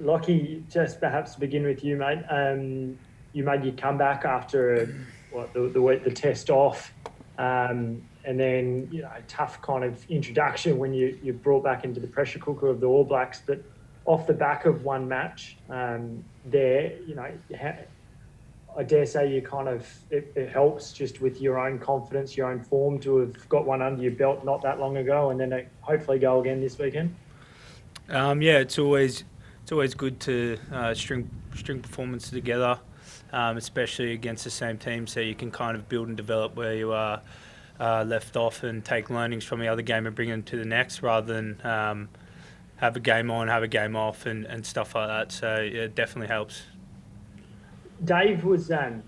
Lockie, just perhaps to begin with you, mate. You made your comeback after the test off, and then tough kind of introduction when you're brought back into the pressure cooker of the All Blacks. But off the back of one match, there, I dare say you kind of it helps just with your own confidence, your own form to have got one under your belt not that long ago, and then hopefully go again this weekend. Yeah, it's always good to string performances together, especially against the same team, so you can kind of build and develop where you are left off and take learnings from the other game and bring them to the next, rather than have a game on, have a game off, and stuff like that. So yeah, it definitely helps. Dave was a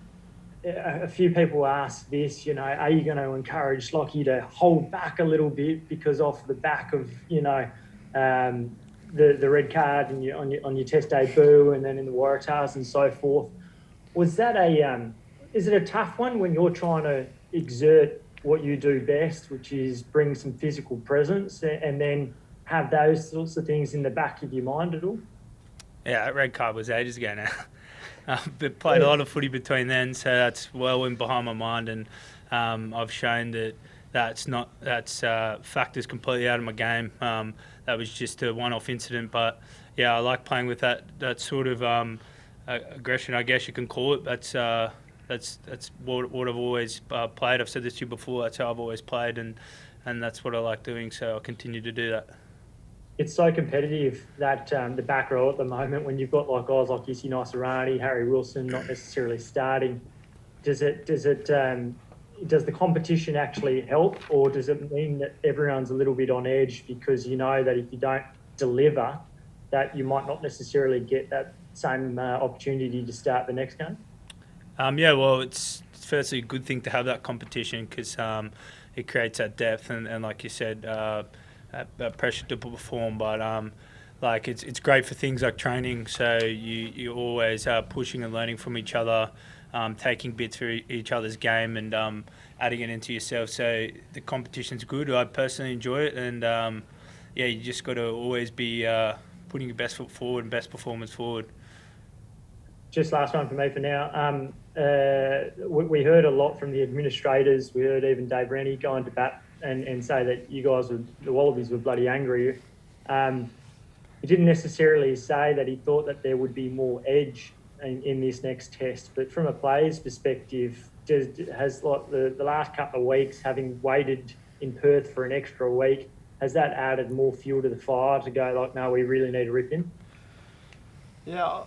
few people asked this, are you going to encourage Lockie to hold back a little bit because off the back of the red card and on your test debut and then in the Waratahs and so forth. Was that is it a tough one when you're trying to exert what you do best, which is bring some physical presence and then have those sorts of things in the back of your mind at all? Yeah, that red card was ages ago now. But played a lot of footy between then, so that's well in behind my mind, and I've shown that's factors completely out of my game. That was just a one-off incident, but yeah, I like playing with that sort of aggression, I guess you can call it. That's what I've always played. I've said this to you before. That's how I've always played, and that's what I like doing. So I'll continue to do that. It's so competitive that the back row at the moment, when you've got like guys like Issy Naisarani, Harry Wilson, not necessarily starting, does the competition actually help, or does it mean that everyone's a little bit on edge because you know that if you don't deliver, that you might not necessarily get that same opportunity to start the next game? Yeah, well, it's firstly a good thing to have that competition because it creates that depth and like you said, that pressure to perform. But like it's great for things like training. So you always are pushing and learning from each other, taking bits for each other's game and adding it into yourself. So the competition's good. I personally enjoy it, and yeah, you just got to always be putting your best foot forward and best performance forward. Just last one for me for now. We heard a lot from the administrators. We heard even Dave Rennie go into bat and say that you guys, the Wallabies, were bloody angry. He didn't necessarily say that he thought that there would be more edge in this next test, but from a player's perspective, has like the last couple of weeks, having waited in Perth for an extra week, has that added more fuel to the fire to go like, no, we really need to rip in? Yeah,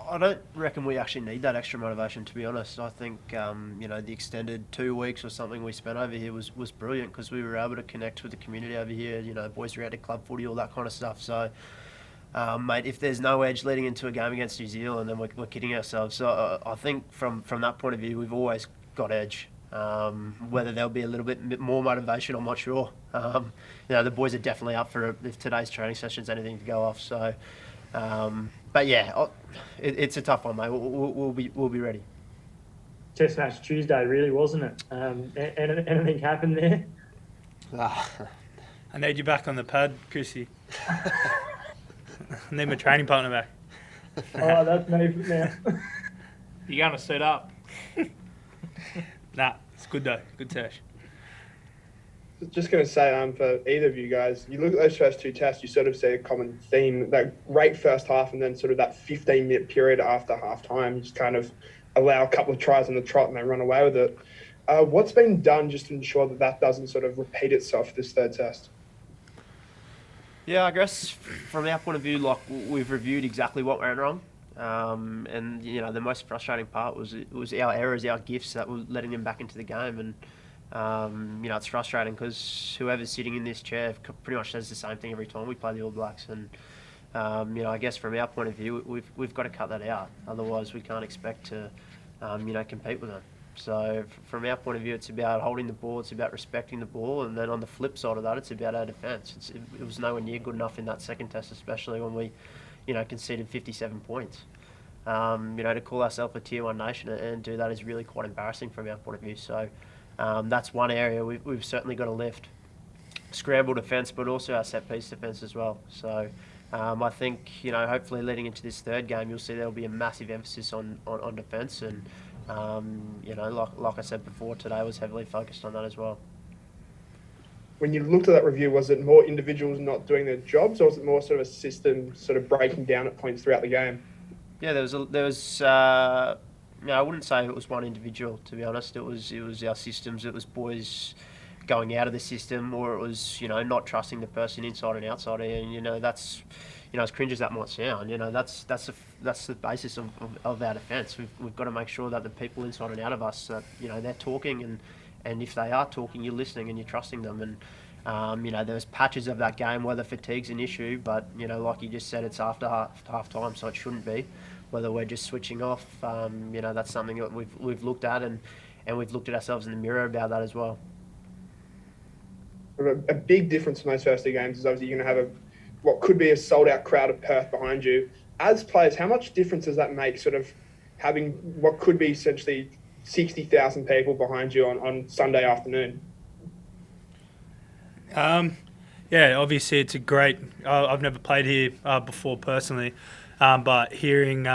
I don't reckon we actually need that extra motivation, to be honest. I think the extended 2 weeks or something we spent over here was brilliant because we were able to connect with the community over here. Boys were out to club footy, all that kind of stuff. So, mate, if there's no edge leading into a game against New Zealand, then we're kidding ourselves. So I think from that point of view, we've always got edge. Whether there'll be a little bit more motivation, I'm not sure. The boys are definitely up for it if today's training session's anything to go off. So. But yeah, it's a tough one, mate. We'll be ready. Test match Tuesday, really, wasn't it? Anything happened there? I need you back on the pad, Chrissy. I need my training partner back. Oh, that's me now. You going to set up? Nah, it's good though. Good sesh. Just going to say, for either of you guys, you look at those first two tests, you sort of see a common theme, that great first half and then sort of that 15-minute period after half-time, you just kind of allow a couple of tries on the trot and they run away with it. What's been done just to ensure that doesn't sort of repeat itself this third test? Yeah, I guess from our point of view, like we've reviewed exactly what went wrong. And the most frustrating part was our errors, our gifts that were letting them back into the game. And it's frustrating because whoever's sitting in this chair pretty much says the same thing every time we play the All Blacks. And I guess from our point of view, we've got to cut that out. Otherwise, we can't expect to compete with them. So from our point of view, it's about holding the ball, it's about respecting the ball, and then on the flip side of that, it's about our defence. It was nowhere near good enough in that second test, especially when we, conceded 57 points. To call ourselves a Tier 1 nation and do that is really quite embarrassing from our point of view. So that's one area we've certainly got to lift. Scramble defence, but also our set-piece defence as well. So I think, hopefully leading into this third game, you'll see there'll be a massive emphasis on defence, and like I said before, today was heavily focused on that as well. When you looked at that review, was it more individuals not doing their jobs, or was it more sort of a system sort of breaking down at points throughout the game? Yeah, there was. I wouldn't say it was one individual, to be honest. It was our systems. It was boys going out of the system, or it was not trusting the person inside and outside. And that's as cringe as that might sound, that's the basis of our defence. We've got to make sure that the people inside and out of us, that they're talking, and if they are talking, you're listening and you're trusting them. And there's patches of that game where the fatigue's an issue, but like you just said, it's after half time, so it shouldn't be. Whether we're just switching off, that's something that we've looked at, and we've looked at ourselves in the mirror about that as well. A big difference from those first two games is obviously you're going to have what could be a sold-out crowd of Perth behind you. As players, how much difference does that make, sort of having what could be essentially 60,000 people behind you on Sunday afternoon? Yeah, obviously it's a great. I've never played here before personally, but hearing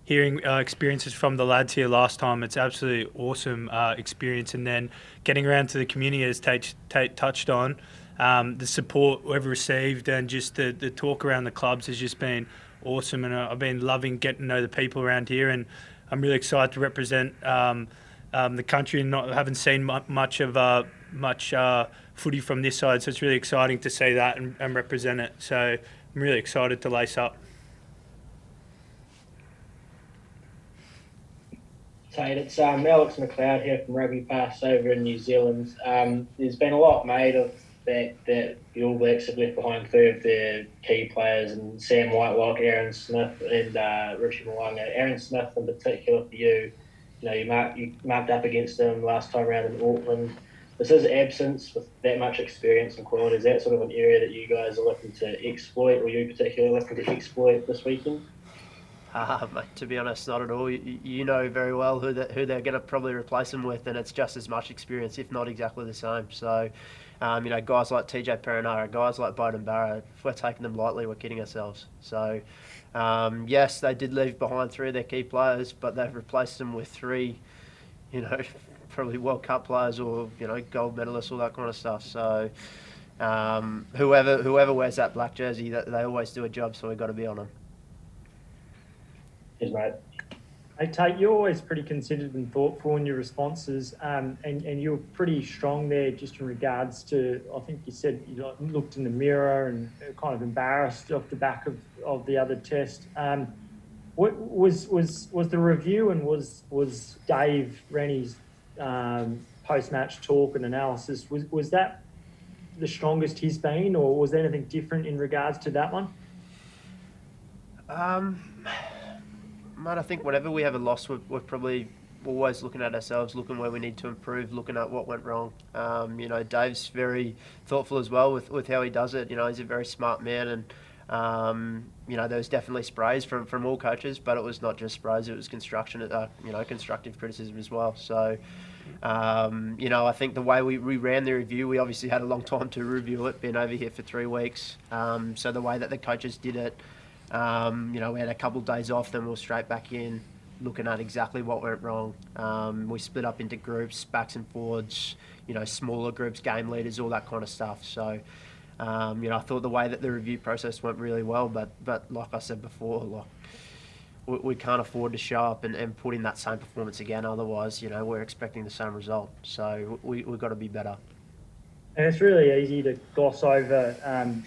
experiences from the lads here last time, it's absolutely awesome experience. And then getting around to the community, as Tate touched on, the support we've received, and just the talk around the clubs has just been awesome. And I've been loving getting to know the people around here, and I'm really excited to represent the country, and haven't seen much footy from this side, so it's really exciting to see that and represent it. So I'm really excited to lace up. Tate, it's Alex McLeod here from RugbyPass over in New Zealand. There's been a lot made of that the All Blacks have left behind 3 of their key players, and Sam Whitelock, Aaron Smith and Richie Mo'unga. Aaron Smith in particular for you, you marked up against him last time around in Auckland. This is absence with that much experience and quality. Is that sort of an area that you guys are looking to exploit, or you particularly looking to exploit this weekend? Mate, to be honest, not at all. You know very well who they're going to probably replace him with, and it's just as much experience, if not exactly the same. So, guys like TJ Perenara, guys like Bowden Barrett, if we're taking them lightly, we're kidding ourselves. So, yes, they did leave behind 3 of their key players, but they've replaced them with 3, probably World Cup players or, gold medalists, all that kind of stuff. So, whoever wears that black jersey, they always do a job, so we've got to be on them. Cheers, mate. Hey, Tate, you're always pretty considered and thoughtful in your responses, and you're pretty strong there just in regards to, I think you said you looked in the mirror and kind of embarrassed off the back of the other test. What was the review, and was Dave Rennie's post-match talk and analysis, was that the strongest he's been, or was there anything different in regards to that one? Mate, I think whenever we have a loss, we're probably always looking at ourselves, looking where we need to improve, looking at what went wrong. Dave's very thoughtful as well with how he does it. He's a very smart man, and there was definitely sprays from all coaches, but it was not just sprays; it was constructive criticism as well. So, I think the way we ran the review, we obviously had a long time to review it, been over here for 3 weeks. So the way that the coaches did it. We had a couple of days off, then we were straight back in, looking at exactly what went wrong. We split up into groups, backs and forwards, smaller groups, game leaders, all that kind of stuff. So, I thought the way that the review process went really well, but like I said before, we can't afford to show up and put in that same performance again. Otherwise, we're expecting the same result. So we've got to be better. And it's really easy to gloss over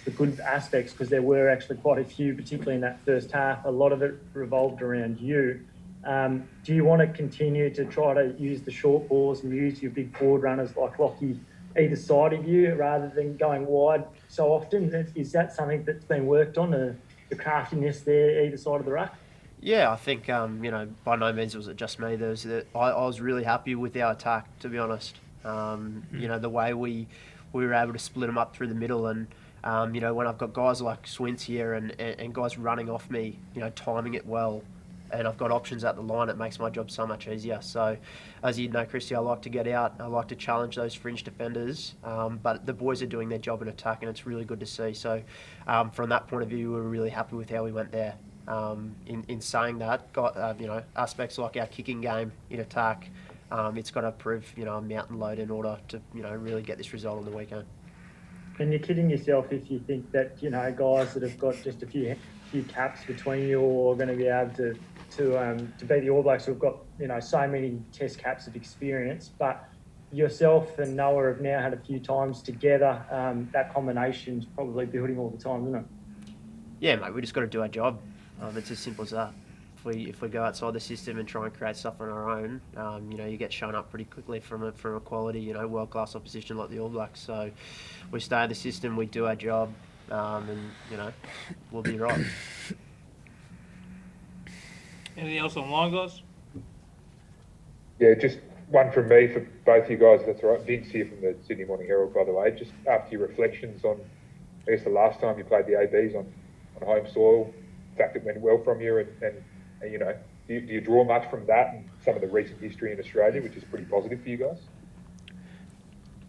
the good aspects, because there were actually quite a few, particularly in that first half. A lot of it revolved around you. Do you want to continue to try to use the short balls and use your big forward runners like Lockie either side of you rather than going wide so often? Is that something that's been worked on, the craftiness there either side of the ruck? Yeah, I think, by no means was it just me. I was really happy with our attack, to be honest. The way we were able to split them up through the middle, and when I've got guys like Swints here and guys running off me, timing it well, and I've got options at the line, it makes my job so much easier. So, as you know, Christy, I like to get out. I like to challenge those fringe defenders. But the boys are doing their job in attack, and it's really good to see. So, from that point of view, we're really happy with how we went there. In saying that, got aspects like our kicking game in attack. It's got to prove a mountain load in order to really get this result on the weekend. And you're kidding yourself if you think that guys that have got just a few caps between you are going to be able to beat the All Blacks who've got so many Test caps of experience. But yourself and Noah have now had a few times together. That combination's probably building all the time, isn't it? Yeah, mate. We just got to do our job. It's as simple as that. If we go outside the system and try and create stuff on our own, you get shown up pretty quickly from a quality, world class opposition like the All Blacks. So we stay in the system, we do our job, and we'll be right. Anything else online, guys? Yeah, just one from me for both of you guys. That's all right. Vince here from the Sydney Morning Herald, by the way. Just after your reflections on, I guess, the last time you played the ABs on home soil, the fact it went well from you, and do you draw much from that and some of the recent history in Australia, which is pretty positive for you guys?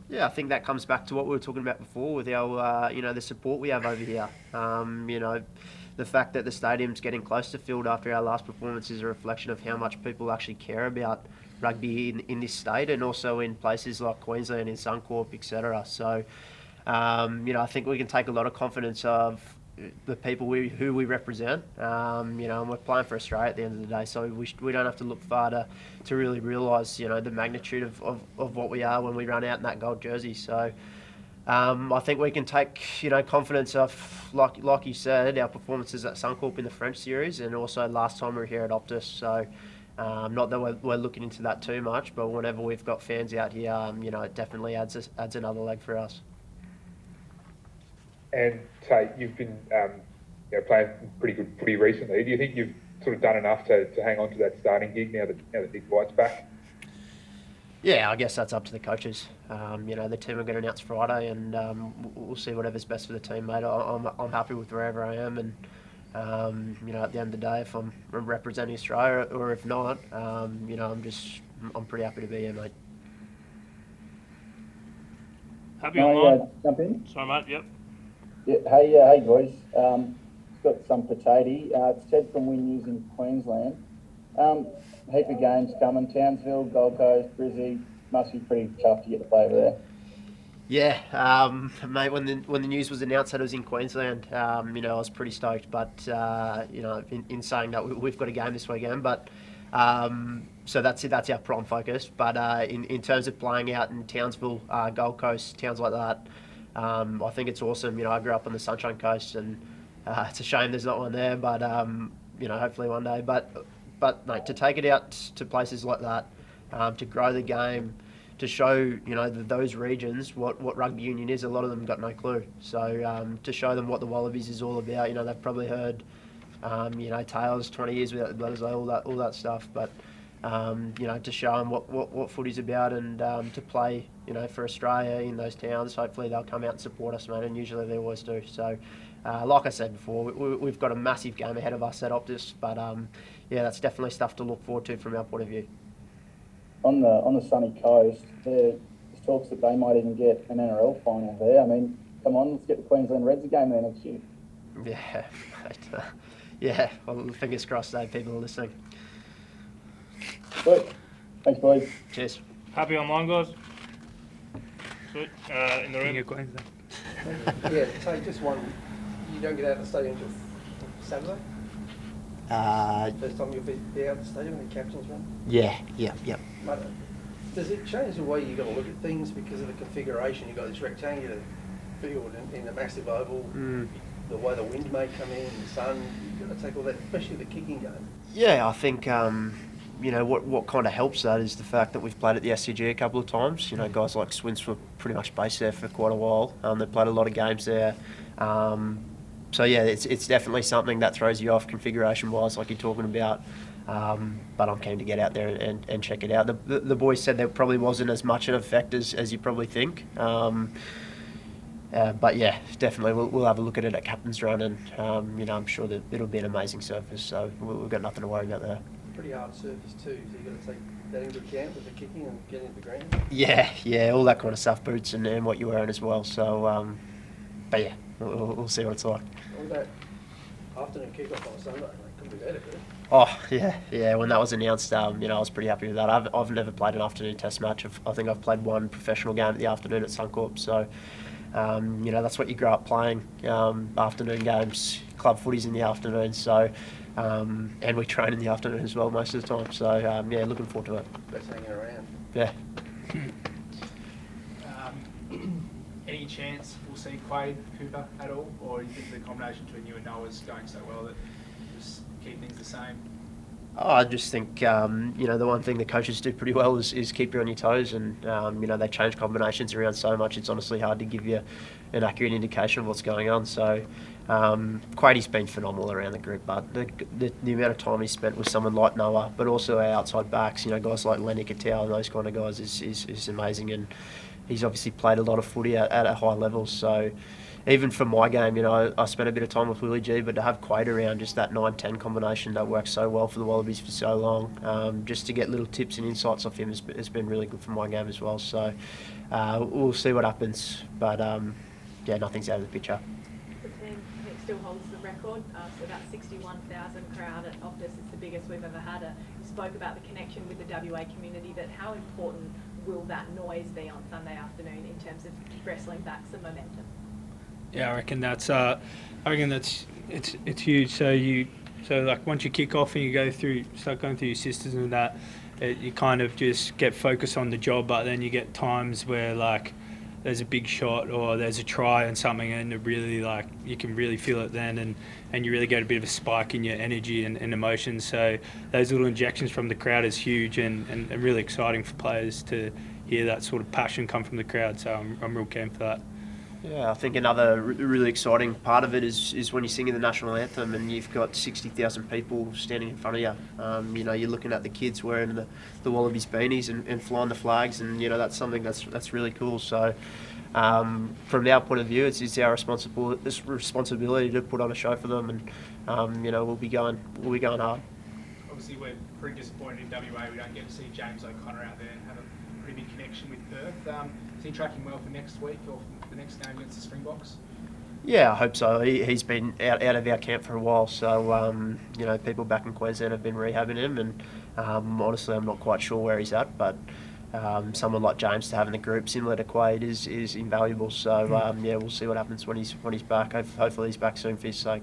Yeah, I think that comes back to what we were talking about before with our, the support we have over here. The fact that the stadium's getting close to filled after our last performance is a reflection of how much people actually care about rugby in this state, and also in places like Queensland, in Suncorp, etc. So, I think we can take a lot of confidence of the people who we represent, and we're playing for Australia at the end of the day, so we don't have to look far to really realise, the magnitude of what we are when we run out in that gold jersey. So I think we can take, confidence of, like you said, our performances at Suncorp in the French series, and also last time we were here at Optus. So not that we're looking into that too much, but whenever we've got fans out here, it definitely adds another leg for us. And Tate, you've been playing pretty good footy recently. Do you think you've sort of done enough to hang on to that starting gig now that Nick White's back? Yeah, I guess that's up to the coaches. The team are going to announce Friday, and we'll see whatever's best for the team, mate. I'm happy with wherever I am, and at the end of the day, if I'm representing Australia or if not, I'm pretty happy to be here, mate. Happy online? Jump in? Sorry, mate. Yep. Yeah, hey guys. Got some potato. It's Ted from Win News in Queensland. Heap of games coming. Townsville, Gold Coast, Brizzy. Must be pretty tough to get to play over there. Yeah, mate. When the news was announced that it was in Queensland, I was pretty stoked. But in saying that, we've got a game this weekend. But so that's our prime focus. But in terms of playing out in Townsville, Gold Coast, towns like that, I think it's awesome. I grew up on the Sunshine Coast, and it's a shame there's not one there. But hopefully one day. But mate, to take it out to places like that, to grow the game, to show those regions what rugby union is. A lot of them got no clue. So to show them what the Wallabies is all about. They've probably heard tales, 20 years without the Bledisloe, all that stuff. But to show them what footy's about, and to play for Australia in those towns. Hopefully they'll come out and support us, mate. And usually they always do. So like I said before, we've got a massive game ahead of us at Optus. But that's definitely stuff to look forward to from our point of view. On the sunny coast, there's talks that they might even get an NRL final there. I mean, come on, let's get the Queensland Reds a game there next year. Yeah, mate. Yeah. Well, fingers crossed, people are listening. Sweet. Thanks, boys. Cheers. Happy online, guys? Sweet. In the room? Yeah, so just one. You don't get out of the stadium until Saturday? First time you'll be out of the stadium when the captains run? Yeah. Mate, does it change the way you've got to look at things because of the configuration? You've got this rectangular field in a massive oval, the way the wind may come in, the sun, you've got to take all that, especially the kicking game. Yeah, I think, what kind of helps that is the fact that we've played at the SCG a couple of times. Guys like Swinton were pretty much based there for quite a while. They've played a lot of games there. So yeah, it's definitely something that throws you off configuration-wise, like you're talking about. But I'm keen to get out there and check it out. The boys said there probably wasn't as much an effect as you probably think. But yeah, definitely we'll have a look at it at captain's run, and I'm sure that it'll be an amazing surface. So we've got nothing to worry about there. Pretty hard surface too, so you've got to take that into account with the kicking and getting into the ground. Yeah, all that kind of stuff, boots and what you're wearing as well. So, but yeah, we'll see what it's like. What about afternoon kick-off on a Sunday? Like, couldn't be better, could it? Oh yeah. When that was announced, I was pretty happy with that. I've never played an afternoon test match. I think I've played one professional game at the afternoon at Suncorp. So, that's what you grow up playing. Afternoon games, club footy's in the afternoon. So, and we train in the afternoon as well most of the time. So looking forward to it. That's hanging around. Yeah. Any chance we'll see Quade Cooper at all, or do you think the combination between you and Noah's going so well that just keep things the same? Oh, I just think the one thing the coaches do pretty well is keep you on your toes, and they change combinations around so much. It's honestly hard to give you an accurate indication of what's going on. So Quade's been phenomenal around the group, but the amount of time he's spent with someone like Noah, but also our outside backs, guys like Lenny Katau and those kind of guys is amazing, and he's obviously played a lot of footy at a high level. So even for my game, I spent a bit of time with Willie G, but to have Quade around, just that 9-10 combination that works so well for the Wallabies for so long, just to get little tips and insights off him has been really good for my game as well. So we'll see what happens, but nothing's out of the picture. The team, I think, still holds the record, so about 61,000 crowd at Optus. It's the biggest we've ever had. You spoke about the connection with the WA community, but how important will that noise be on Sunday afternoon in terms of wrestling back some momentum? Yeah, I reckon that's it's huge. So like once you kick off and you start going through your sisters and that, you kind of just get focused on the job. But then you get times where like there's a big shot or there's a try and something, and it really you can really feel it then, and you really get a bit of a spike in your energy and emotions. So those little injections from the crowd is huge and really exciting for players to hear that sort of passion come from the crowd. So I'm real keen for that. Yeah, I think another really exciting part of it is when you're singing the national anthem and you've got 60,000 people standing in front of you. You're looking at the kids wearing the Wallabies beanies and flying the flags, and that's something that's really cool. So from our point of view, it's our responsibility to put on a show for them, and we'll be going hard. Obviously, we're pretty disappointed in WA. We don't get to see James O'Connor out there and have a pretty big connection with Perth. Is he tracking well for next week or for the next game against the Springboks? Yeah, I hope so. He's been out of our camp for a while, so people back in Queensland have been rehabbing him, and honestly, I'm not quite sure where he's at, but someone like James to have in the group similar to Quade is invaluable. So we'll see what happens when he's back. Hopefully he's back soon for his sake.